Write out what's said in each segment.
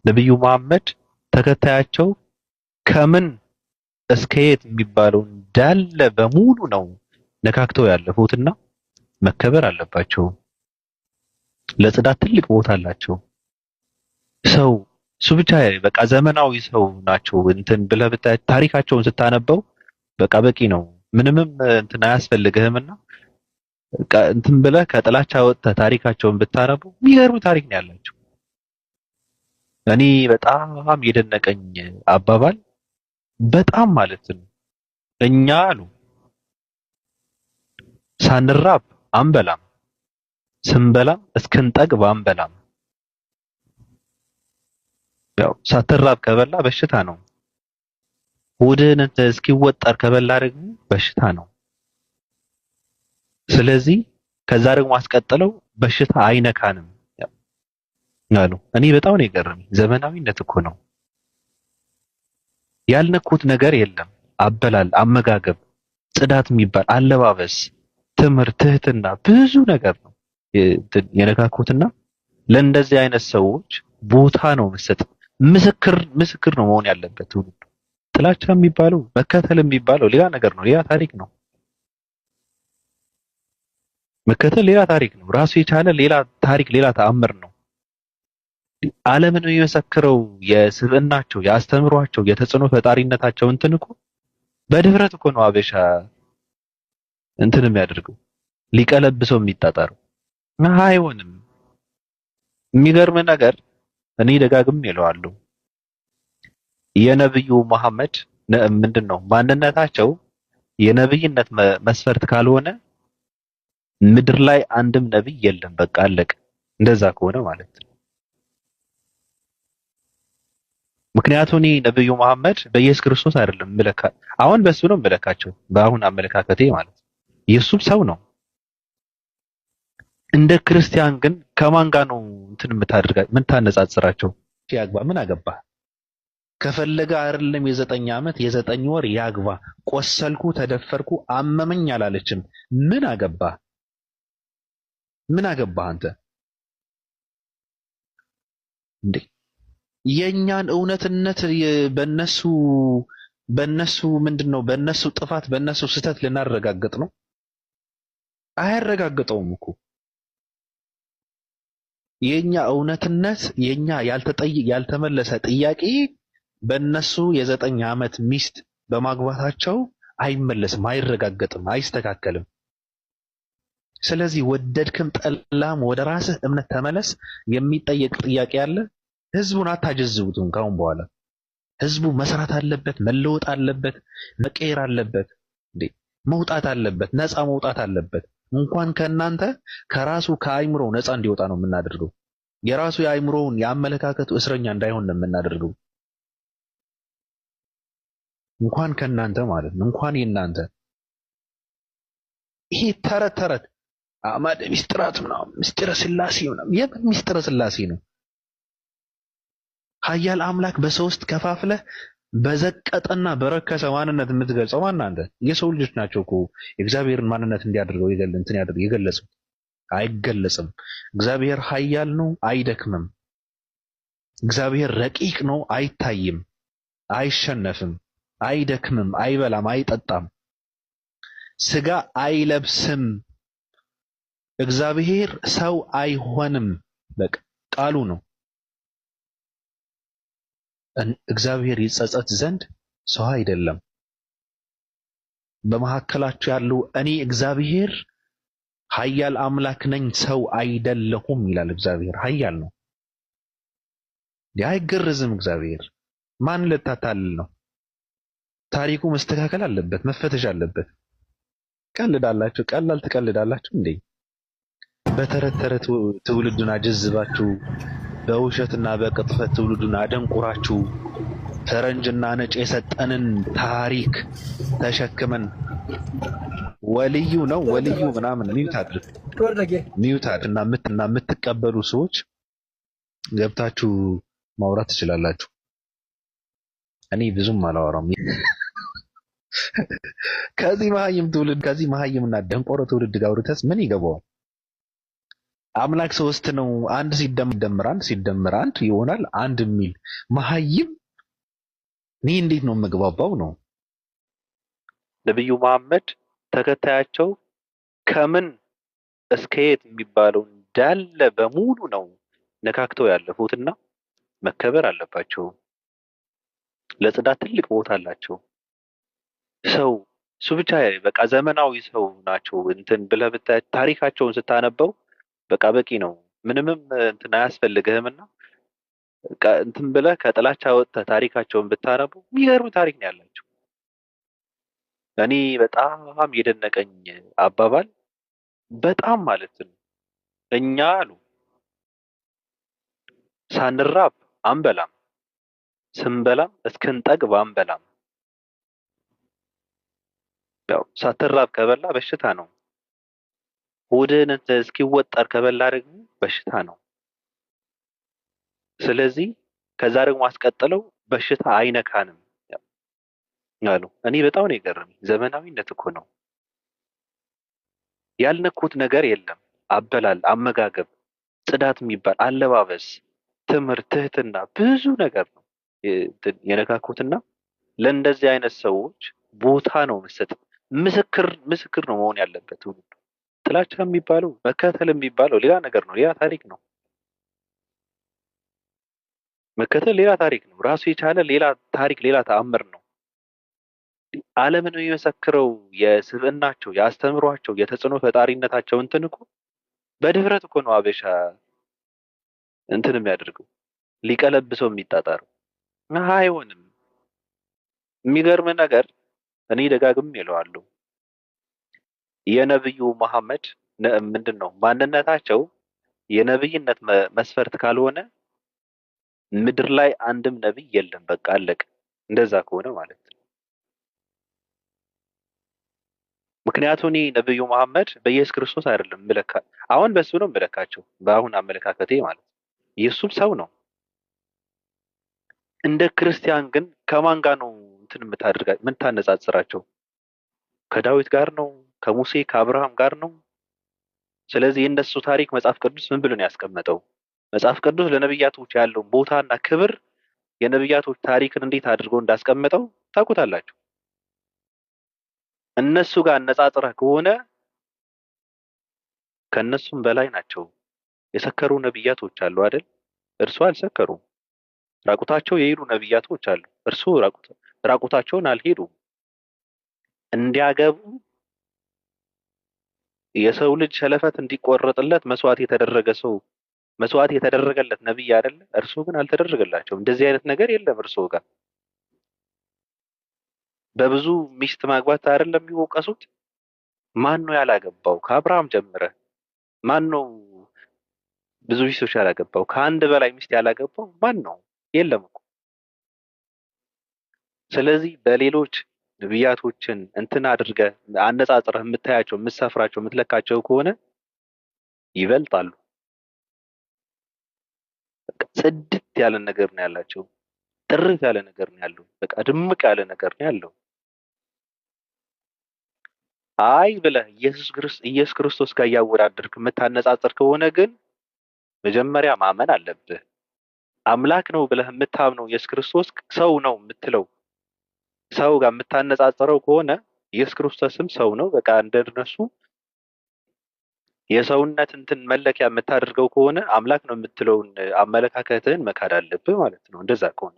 ነብዩ መሐመድ ተከታያቸው ከምን እስከ የት የሚባለው እንዳለ በሙሉ ነው ነካክተው ያለፉትና መከበር አለባቸው። ለጽዳት ትልቅ ቦታ አላቸው። ሰው እሱ ብቻ በቃ ዘመናዊ ሰው ናቸው እንትን ብለህ ብታይ ታሪካቸውን ስታነበው በቃ በቂ ነው። ምንምም እንትን አያስፈልግህምና በቃ እንትን ብለህ ከጥላቻ ወጥተህ ታሪካቸውን ብታነበው የሚገርም ታሪክ ነው ያላቸው። እኔ በጣም የደነቀኝ አባባል በጣም ማለት ነው እኛ አሉ ሳንራብ አንበላም፣ ስንበላም እስክንጠግብ አንበላም። ያው ሳትራብ ከበላ በሽታ ነው። ሆድህን እስኪወጠር ከበላ ደግሞ በሽታ ነው። ስለዚህ ከዛ ደግሞ አስቀጥለው በሽታ አይነካንም አሉ። እኔ በጣም ነው የገረመኝ። ዘመናዊነት እኮ ነው። ያልነኩት ነገር የለም። አበላል፣ አመጋገብ፣ ጽዳት የሚባል አለባበስ፣ ትምህርት፣ ትህትና ብዙ ነገር ነው የነካኩትና ለእንደዚህ አይነት ሰዎች ቦታ ነው መሰጥ። ምስክር ነው መሆን ያለበት ትውልዱ። ጥላቻ የሚባለው መከተል የሚባለው ሌላ ነገር ነው፣ ሌላ ታሪክ ነው። መከተል ሌላ ታሪክ ነው፣ ራሱ የቻለ ሌላ ታሪክ፣ ሌላ ተአምር ነው። ዓለምን የሚመሰክረው የስብዕናቸው፣ የአስተምሯቸው፣ የተጽዕኖ ፈጣሪነታቸው እንትን እኮ በድፍረት እኮ ነው አበሻ እንትን የሚያደርገው ሊቀለብሰው የሚጣጣረው። አይሆንም። የሚገርም ነገር እኔ ደጋግሜ እለዋለሁ የነብዩ መሐመድ ምንድነው ማንነታቸው የነብይነት መስፈርት ካልሆነ ምድር ላይ አንድም ነብይ የለም። በቃ አለቀ። እንደዛ ከሆነ ማለት ነው። ምክንያቱም እኔ ነብዩ መሐመድ በኢየሱስ ክርስቶስ አይደለም ምለካ፣ አሁን በሱ ነው ምለካቸው። በአሁን አመለካከቴ ማለት ነው። ኢየሱስ ሰው ነው። እንደ ክርስቲያን ግን ከማን ጋር ነው እንትን ምን ታነጻጽራቸው? ያግባ ምን አገባ? ከፈለገ አይደለም የ9 ዓመት የ9 ወር ያግባ። ቆሰልኩ፣ ተደፈርኩ፣ አመመኝ አላለችም። ምን አገባ? ምን አገባ አንተ እንዴ? የኛን እውነትነት በነሱ ምንድነው በነሱ ጥፋት በነሱ ስህተት ልናረጋግጥ ነው? አያረጋግጠውም እኮ የኛ እውነትነት የኛ ያልተመለሰ ጥያቄ በነሱ የ9 ዓመት ሚስት በማግባታቸው አይመለስም፣ አይረጋገጥም፣ አይስተካከልም። ስለዚህ ወደድክም ጠላም ወደ ራስህ እምነት ተመለስ። የሚጠየቅ ጥያቄ አለ። ህዝቡን አታጀዝቡትም። ካሁን በኋላ ህዝቡ መስራት አለበት፣ መለወጥ አለበት፣ መቀየር አለበት፣ መውጣት አለበት፣ ነፃ መውጣት አለበት። እንኳን ከናንተ ከራሱ ከአይምሮው ነፃ እንዲወጣ ነው የምናደርገው። የራሱ የአይምሮውን የአመለካከቱ እስረኛ እንዳይሆን ነው የምናደርገው። እንኳን ከናንተ ማለት ነው፣ እንኳን የናንተ ይሄ ተረት አማደ ሚስጥራት ምናምን ሚስጥረ ስላሴ ምናምን የምን ሚስጥረ ስላሴ ነው? ኃያል አምላክ በሶስት ከፋፍለህ በዘቀጠና በረከሰ ማንነት የምትገልጸው ማን አንተ? የሰው ልጆች ናቸው እኮ የእግዚአብሔርን ማንነት እንዲያደርገው የገለጹት። አይገለጽም። እግዚአብሔር ኃያል ነው፣ አይደክምም። እግዚአብሔር ረቂቅ ነው፣ አይታይም፣ አይሸነፍም፣ አይደክምም፣ አይበላም፣ አይጠጣም፣ ስጋ አይለብስም። እግዚአብሔር ሰው አይሆንም። በቃ ቃሉ ነው። እግዚአብሔር ይጸጸት ዘንድ ሰው አይደለም። በመካከላችሁ ያለው እኔ እግዚአብሔር ኃያል አምላክ ነኝ ሰው አይደለሁም ይላል። እግዚአብሔር ኃያል ነው፣ አይገረዝም። እግዚአብሔር ማን ልታታልል ነው? ታሪኩ መስተካከል አለበት፣ መፈተሽ አለበት። ቀልዳላችሁ፣ ቀላል ትቀልዳላችሁ እንዴ? በተረት ተረት ትውልዱን አጀዝባችሁ በውሸትና በቅጥፈት ትውልዱን አደንቁራችሁ ፈረንጅና ነጭ የሰጠንን ታሪክ ተሸክመን ወልዩ ነው ወልዩ ምናምን ሚውት አድርግ እና የምትቀበሉ ሰዎች ገብታችሁ ማውራት ትችላላችሁ። እኔ ብዙም አላወራም። ከዚህ መሀይም ትውልድ ከዚህ መሀይምና ደንቆሮ ትውልድ ጋር አውርተስ ምን ይገባዋል? አምላክ ሶስት ነው። አንድ ሲደመር አንድ ሲደመር አንድ ይሆናል አንድ የሚል መሀይም እኔ እንዴት ነው የምግባባው ነው። ነብዩ መሐመድ ተከታያቸው ከምን እስከ የት የሚባለው እንዳለ በሙሉ ነው ነካክተው ያለፉትና መከበር አለባቸው። ለጽዳት ትልቅ ቦታ አላቸው። ሰው እሱ ብቻ በቃ ዘመናዊ ሰው ናቸው እንትን ብለህ ብታይ ታሪካቸውን ስታነበው በቃ በቂ ነው። ምንምም እንትን አያስፈልግህምና እንትን ብለህ ከጥላቻ ወጥተህ ታሪካቸውን ብታነበው የሚገርም ታሪክ ነው ያላቸው። እኔ በጣም የደነቀኝ አባባል በጣም ማለት ነው እኛ አሉ ሳንራብ አንበላም፣ ስንበላም እስክንጠግብ አንበላም። ያው ሳትራብ ከበላ በሽታ ነው። ሆድህን እስኪወጠር ከበላ ደግሞ በሽታ ነው። ስለዚህ ከዛ ደግሞ አስቀጥለው በሽታ አይነካንም አሉ። እኔ በጣም ነው የገረመኝ። ዘመናዊነት እኮ ነው። ያልነኩት ነገር የለም። አበላል፣ አመጋገብ፣ ጽዳት የሚባል አለባበስ፣ ትምህርት፣ ትህትና ብዙ ነገር ነው የነካኩትና ለእንደዚህ አይነት ሰዎች ቦታ ነው መሰጠት። ምስክር ነው መሆን ያለበት ትውልዱ። ጥላቻ የሚባለው መከተል የሚባለው ሌላ ነገር ነው፣ ሌላ ታሪክ ነው። መከተል ሌላ ታሪክ ነው፣ ራሱ የቻለ ሌላ ታሪክ፣ ሌላ ተአምር ነው። ዓለምን የሚመሰክረው የስብዕናቸው፣ የአስተምሯቸው፣ የተጽዕኖ ፈጣሪነታቸው እንትን እኮ በድፍረት እኮ ነው አበሻ እንትን የሚያደርገው ሊቀለብሰው የሚጣጣረው። አይሆንም። የሚገርም ነገር እኔ ደጋግም ይለዋለሁ የነብዩ መሐመድ ምንድን ነው ማንነታቸው የነብይነት መስፈርት ካልሆነ ምድር ላይ አንድም ነብይ የለም። በቃ አለቀ። እንደዛ ከሆነ ማለት ነው። ምክንያቱም እኔ ነብዩ መሐመድ በኢየሱስ ክርስቶስ አይደለም ምለካ፣ አሁን በሱ ነው ምለካቸው፣ በአሁን አመለካከቴ ማለት ነው። ኢየሱስም ሰው ነው። እንደ ክርስቲያን ግን ከማን ጋር ነው እንትን የምታነጻጽራቸው? ከዳዊት ጋር ነው? ከሙሴ ከአብርሃም ጋር ነው? ስለዚህ የእነሱ ታሪክ መጽሐፍ ቅዱስ ምን ብሎ ነው ያስቀመጠው? መጽሐፍ ቅዱስ ለነብያቶች ያለው ቦታና ክብር የነብያቶች ታሪክን እንዴት አድርጎ እንዳስቀመጠው ታውቁታላችሁ። እነሱ ጋር አነጻጽረህ ከሆነ ከነሱም በላይ ናቸው። የሰከሩ ነብያቶች አሉ አይደል? እርሱ አልሰከሩም። ራቁታቸው የሄዱ ነብያቶች አሉ። እርሱ ራቁታቸውን አልሄዱም። እንዲያገቡ የሰው ልጅ ሸለፈት እንዲቆረጥለት መስዋዕት የተደረገለት ነብይ አይደለ? እርሱ ግን አልተደረገላቸውም። እንደዚህ አይነት ነገር የለም እርሱ ጋር። በብዙ ሚስት ማግባት አይደለም የሚወቀሱት? ማን ነው ያላገባው? ከአብርሃም ጀምረ ማን ነው ብዙ ሚስቶች ያላገባው? ከአንድ በላይ ሚስት ያላገባው ማን ነው? የለም እኮ። ስለዚህ በሌሎች ነብያቶችን እንትን አድርገህ አነጻጽረህ የምታያቸው፣ የምትሰፍራቸው፣ የምትለካቸው ከሆነ ይበልጣሉ። ጽድት ያለ ነገር ነው ያላቸው። ጥርት ያለ ነገር ነው ያለው። በቃ ድምቅ ያለ ነገር ነው ያለው። አይ ብለህ ኢየሱስ ክርስቶስ ጋር እያወዳደርክ የምታነጻጽር ከሆነ ግን መጀመሪያ ማመን አለብህ። አምላክ ነው ብለህ የምታምነው ኢየሱስ ክርስቶስ ሰው ነው የምትለው ሰው ጋር የምታነጻጽረው ከሆነ ኢየሱስ ክርስቶስም ሰው ነው። በቃ እንደነሱ የሰውነት እንትን መለኪያ የምታደርገው ከሆነ አምላክ ነው የምትለውን አመለካከትህን መካድ አለብህ ማለት ነው። እንደዛ ከሆነ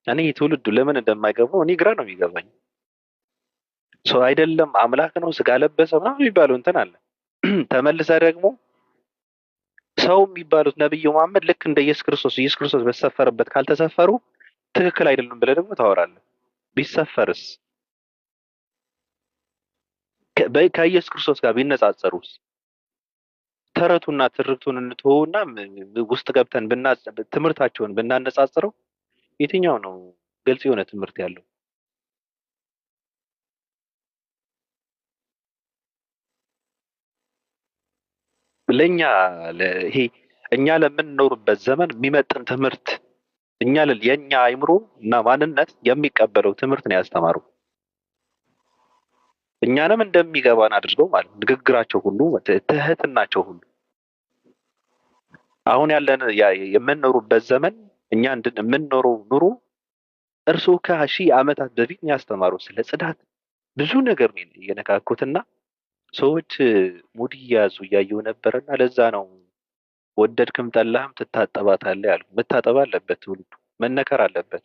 እኔ ትውልዱ ለምን እንደማይገባው እኔ ግራ ነው የሚገባኝ። ሰው አይደለም አምላክ ነው ስጋ ለበሰ ምናምን የሚባለው እንትን አለ። ተመልሰ ደግሞ ሰው የሚባሉት ነብዩ መሐመድ ልክ እንደ ኢየሱስ ክርስቶስ በተሰፈረበት ካልተሰፈሩ ትክክል አይደሉም ብለህ ደግሞ ታወራለህ። ቢሰፈርስ ከኢየሱስ ክርስቶስ ጋር ቢነጻጸሩስ? ተረቱና ትርክቱን እንትሆና ውስጥ ገብተን ትምህርታቸውን ብናነጻጽረው የትኛው ነው ግልጽ የሆነ ትምህርት ያለው? ለኛ ይሄ እኛ ለምንኖርበት ዘመን የሚመጥን ትምህርት የኛ አይምሮ እና ማንነት የሚቀበለው ትምህርት ነው ያስተማሩ። እኛንም እንደሚገባን አድርገው ማለት ነው። ንግግራቸው ሁሉ ትህትናቸው ሁሉ አሁን ያለን የምንኖሩበት ዘመን እኛ የምንኖረው ኑሮ እርስዎ ከሺህ ዓመታት በፊት ነው ያስተማሩ ስለ ጽዳት ብዙ ነገር ነው የነካኩትና ሰዎች ሙድ እየያዙ እያየሁ ነበርና ለዛ ነው ወደድክም ጠላህም ትታጠባታለህ ያልኩ። መታጠብ አለበት፣ ትውልዱ መነከር አለበት።